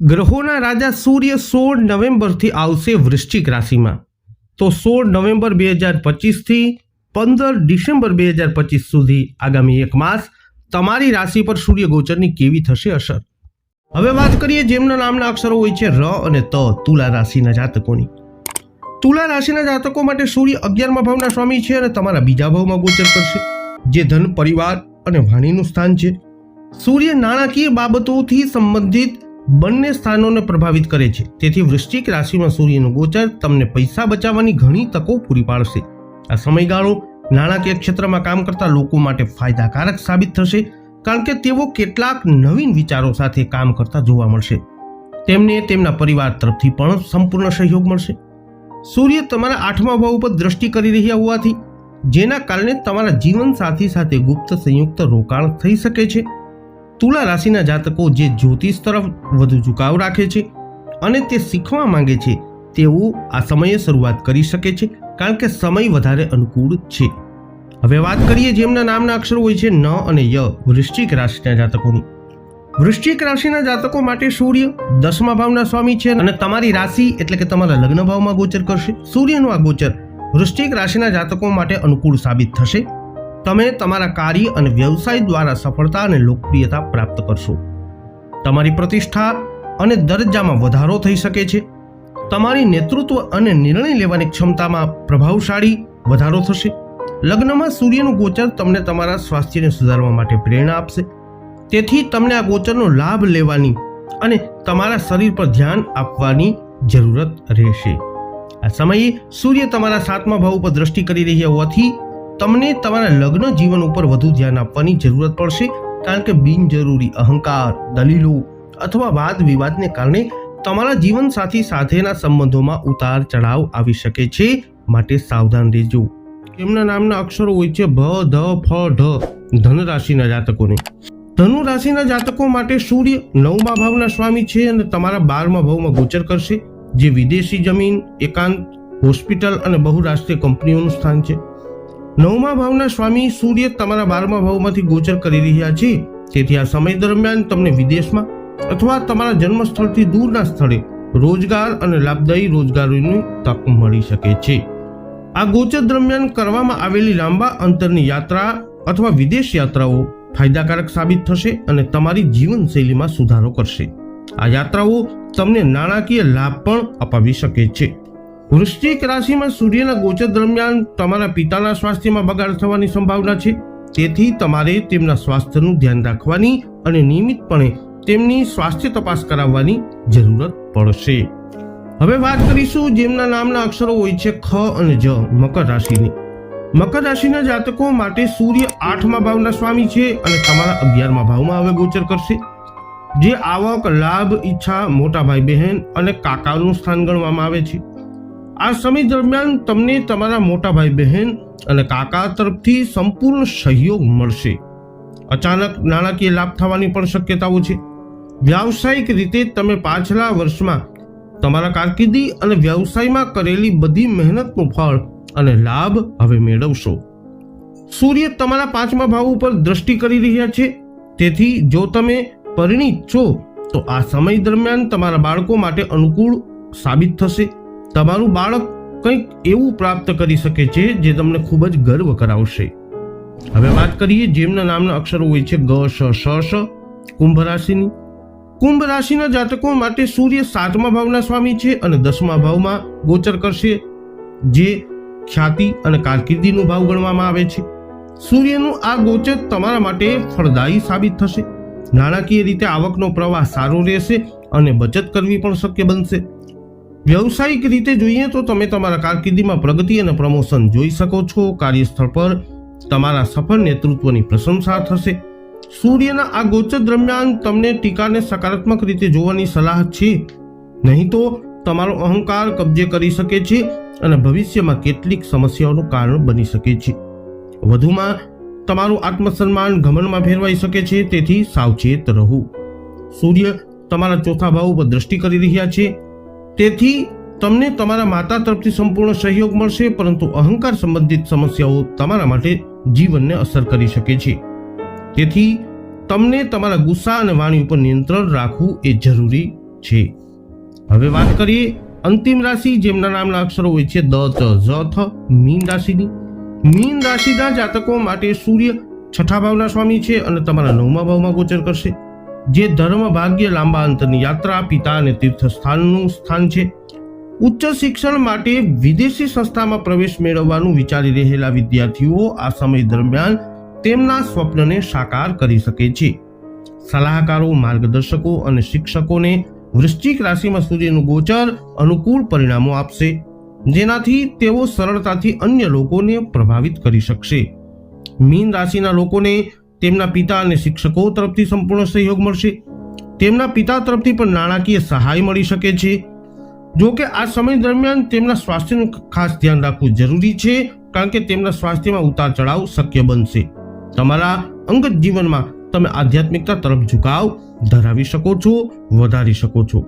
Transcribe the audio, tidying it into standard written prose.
ગ્રહોના રાજા સૂર્ય 16 નવેમ્બરથી આવશે વૃશ્ચિક રાશિમાં. તો 16 નવેમ્બર 2025થી 15 ડિસેમ્બર 2025 સુધી આગામી એક માસ તમારી રાશિ પર સૂર્ય ગોચરની કેવી થશે અસર. હવે વાત કરીએ જેમના નામના અક્ષરો હોય છે ર અને ત, તુલા રાશિના જાતકોની. તુલા રાશિના જાતકો માટે સૂર્ય 11મા ભાવના સ્વામી છે અને તમારા બીજા ભાવમાં ગોચર કરશે, જે ધન, પરિવાર અને વાણીનું સ્થાન છે. સૂર્ય નાણાકીય બાબતોથી સંબંધિત બંને સ્થાનોને પ્રભાવિત કરે છે. તેથી વૃશ્ચિક રાશિમાં સૂર્યનું ગોચર તમને પૈસા બચાવવાની ઘણી તકો પૂરી પાડશે. આ સમયગાળો નાણાકીય ક્ષેત્રમાં કામ કરતા લોકો માટે ફાયદાકારક સાબિત થશે, કારણ કે તેઓ કેટલાક નવીન વિચારો સાથે કામ કરતા જોવા મળશે. તેમને તેમના પરિવાર તરફથી પણ સંપૂર્ણ સહયોગ મળશે. સૂર્ય તમારા 8મા ભાવ ઉપર દ્રષ્ટિ કરી રહ્યા હોવાથી જેના કારણે તમારા જીવનસાથી સાથે ગુપ્ત સંયુક્ત રોકાણ થઈ શકે છે. તુલા રાશિના જાતકો જે જ્યોતિષ તરફ વધુ ઝુકાવ રાખે છે અને તે શીખવા માંગે છે તેઓ આ સમયે શરૂઆત કરી શકે છે, કારણ કે સમય વધારે અનુકૂળ છે. હવે વાત કરીએ જેમના નામના અક્ષરો હોય છે ન અને ય, વૃશ્ચિક રાશિના જાતકોની. વૃશ્ચિક રાશિના જાતકો માટે સૂર્ય 10મા ભાવના સ્વામી છે અને તમારી રાશિ એટલે કે તમારા લગ્ન ભાવમાં ગોચર કરશે. સૂર્યનું આ ગોચર વૃશ્ચિક રાશિના જાતકો માટે અનુકૂળ સાબિત થશે. તમે તમારા કાર્ય અને વ્યવસાય દ્વારા સફળતા અને લોકપ્રિયતા પ્રાપ્ત કરશો. તમારી પ્રતિષ્ઠા અને દરજ્જામાં વધારો થઈ શકે છે. તમારી નેતૃત્વ અને નિર્ણય લેવાની ક્ષમતામાં પ્રભાવશાળી વધારો થશે. લગ્નમાં સૂર્યનું ગોચર તમને તમારા સ્વાસ્થ્યને સુધારવા માટે પ્રેરણા આપશે. તેથી તમને આ ગોચરનો લાભ લેવાની અને તમારા શરીર પર ધ્યાન આપવાની જરૂરત રહેશે. આ સમયે સૂર્ય તમારા 7મા ભાવ ઉપર દ્રષ્ટિ કરી રહ્યા હોવાથી તમને તમારા લગ્ન જીવન ઉપર વધુ ધ્યાન આપવાની જરૂરત પડશે, કારણ કે બિનજરૂરી અહંકાર, દલીલો અથવા વાદ વિવાદને કારણે તમારા જીવનસાથી સાથેના સંબંધોમાં ઉતાર ચઢાવ આવી શકે છે, માટે સાવધાન રહેજો. એમના નામના અક્ષરો હોય છે ભ, ધ, ફ, ઢ. ધન રાશિના જાતકોને. ધનુ રાશિના જાતકો માટે સૂર્ય 9મા ભાવના સ્વામી છે અને તમારા 12મા ભાવમાં ગોચર કરશે, જે વિદેશી જમીન, એકાંત, હોસ્પિટલ અને બહુરાષ્ટ્રીય કંપનીઓનું સ્થાન છે. 9મા ભાવના સ્વામી સૂર્ય તમારા 12મા ભાવમાંથી ગોચર કરી રહ્યા છે. તેથી આ સમય દરમિયાન તમને વિદેશમાં અથવા તમારા જન્મસ્થળથી દૂરના સ્થળે રોજગાર અને લાભદાયી રોજગારીની તક મળી શકે છે. આ ગોચર દરમિયાન કરવામાં આવેલી લાંબા અંતરની યાત્રા અથવા વિદેશ યાત્રાઓ ફાયદાકારક સાબિત થશે અને તમારી જીવનશૈલીમાં સુધારો કરશે. આ યાત્રાઓ તમને નાણાકીય લાભ પણ અપાવી શકે છે. વૃશ્ચિક રાશિમાં સૂર્યના ગોચર દરમિયાન તમારા પિતાના સ્વાસ્થ્યમાં બગાડ થવાની સંભાવના છે. તેથી તમારે તેમના સ્વાસ્થ્યનું ધ્યાન રાખવાની અને નિયમિતપણે તેમની સ્વાસ્થ્ય તપાસ કરાવવાની જરૂરત પડશે. હવે વાત કરીશું જેમના નામના અક્ષરો હોય છે ખ અને જ, મકર રાશિની. મકર રાશિના જાતકો માટે સૂર્ય 8મા ભાવના સ્વામી છે અને તમારા 11મા ભાવમાં હવે ગોચર કરશે, જે આવક, લાભ, ઈચ્છા, મોટા ભાઈ બહેન અને કાકાનું સ્થાન ગણવામાં આવે છે. આ સમય દરમિયાન તમને તમારા મોટા ભાઈ બહેન અને કાકા તરફથી સંપૂર્ણ સહયોગ મળશે. અચાનક નાણાકીય લાભ થવાની પણ શક્યતાઓ છે. વ્યાવસાયિક રીતે તમે પાછલા વર્ષમાં તમારા કારકિર્દી અને વ્યવસાયમાં કરેલી બધી મહેનતનું ફળ અને લાભ હવે મેળવશો. સૂર્ય તમારા 5મા ભાવ ઉપર દ્રષ્ટિ કરી રહ્યા છે. તેથી જો તમે પરિણીત છો તો આ સમય દરમિયાન તમારા બાળકો માટે અનુકૂળ સાબિત થશે. તમારું બાળક કંઈક એવું પ્રાપ્ત કરી શકે છે જે તમને ખૂબ જ ગર્વ કરાવશે. હવે વાત કરીએ જેમના નામના અક્ષરો હોય છે ગ, શ, શ, શ. કુંભ રાશિની. કુંભ રાશિના જાતકો માટે સૂર્ય 7મા ભાવના સ્વામી છે અને 10મા ભાવમાં ગોચર કરશે, જે ખ્યાતિ અને કારકિર્દીનો ભાવ ગણવામાં આવે છે. સૂર્યનું આ ગોચર તમારા માટે ફળદાયી સાબિત થશે. નાણાકીય રીતે આવકનો પ્રવાહ સારો રહેશે અને બચત કરવી પણ શક્ય બનશે. વ્યવસાયિક રીતે જોઈએ તો તમે તમારા કારકિર્દીમાં પ્રગતિ અને પ્રમોશન જોઈ શકો છો. કાર્યસ્થળ પર તમારા સફળ નેતૃત્વની પ્રશંસા થશે. સૂર્યના આ ગોચર દરમિયાન તમને ટીકાને સકારાત્મક રીતે જોવાની સલાહ છે, નહીં તો તમારો અહંકાર કબજે કરી શકે છે અને ભવિષ્યમાં કેટલીક સમસ્યાઓનું કારણ બની શકે છે. વધુમાં તમારું આત્મસન્માન ઘમંડમાં ફેરવાઈ શકે છે, તેથી સાવચેત રહો. સૂર્ય તમારા 4થા ભાવ ઉપર દ્રષ્ટિ કરી રહ્યા છે. તેથી તમને તમારા માતા તરફથી સંપૂર્ણ સહયોગ મળશે, પરંતુ અહંકાર સંબંધિત સમસ્યાઓ તમારા માટે જીવનને અસર કરી શકે છે. તેથી તમને તમારા ગુસ્સા અને વાણી ઉપર નિયંત્રણ રાખવું એ જરૂરી છે. હવે વાત કરીએ અંતિમ રાશિ જેમના નામના અક્ષરો હોય છે દ ચ ઝ થ મીન રાશિની. મીન રાશિના જાતકો માટે સૂર્ય છઠ્ઠા ભાવના સ્વામી છે અને તમારા 9મા ભાવમાં ગોચર કરશે, જે ધર્મ, ભાગ્ય, લાંબા અંતરની યાત્રા, પિતા અને તીર્થ સ્થાનનું સ્થાન છે. ઉચ્ચ શિક્ષણ માટે વિદેશી સંસ્થામાં પ્રવેશ મેળવવાનું વિચારી રહેલા વિદ્યાર્થીઓ આ સમય દરમિયાન તેમના સ્વપ્નને સાકાર કરી શકે છે. સલાહકારો, માર્ગદર્શકો અને શિક્ષકોને વૃશ્ચિક રાશિમાં સૂર્યનું ગોચર અનુકૂળ પરિણામો આપશે, જેનાથી તેઓ સરળતાથી અન્ય લોકોને પ્રભાવિત કરી શકશે. મીન રાશિના લોકોને તેમના પિતા અને શિક્ષકો તરફથી સંપૂર્ણ સહયોગ મળશે. તેમના પિતા તરફથી પણ નાણાકીય સહાય મળી શકે છે. જો કે આ સમય દરમિયાન તેમના સ્વાસ્થ્યનું ખાસ ધ્યાન રાખવું જરૂરી છે, કારણ કે તેમના સ્વાસ્થ્યમાં ઉતાર ચઢાવ શક્ય બનશે. તમારા અંગત જીવનમાં તમે આધ્યાત્મિકતા તરફ ઝુકાવ ધરાવી શકો છો, વધારી શકો છો.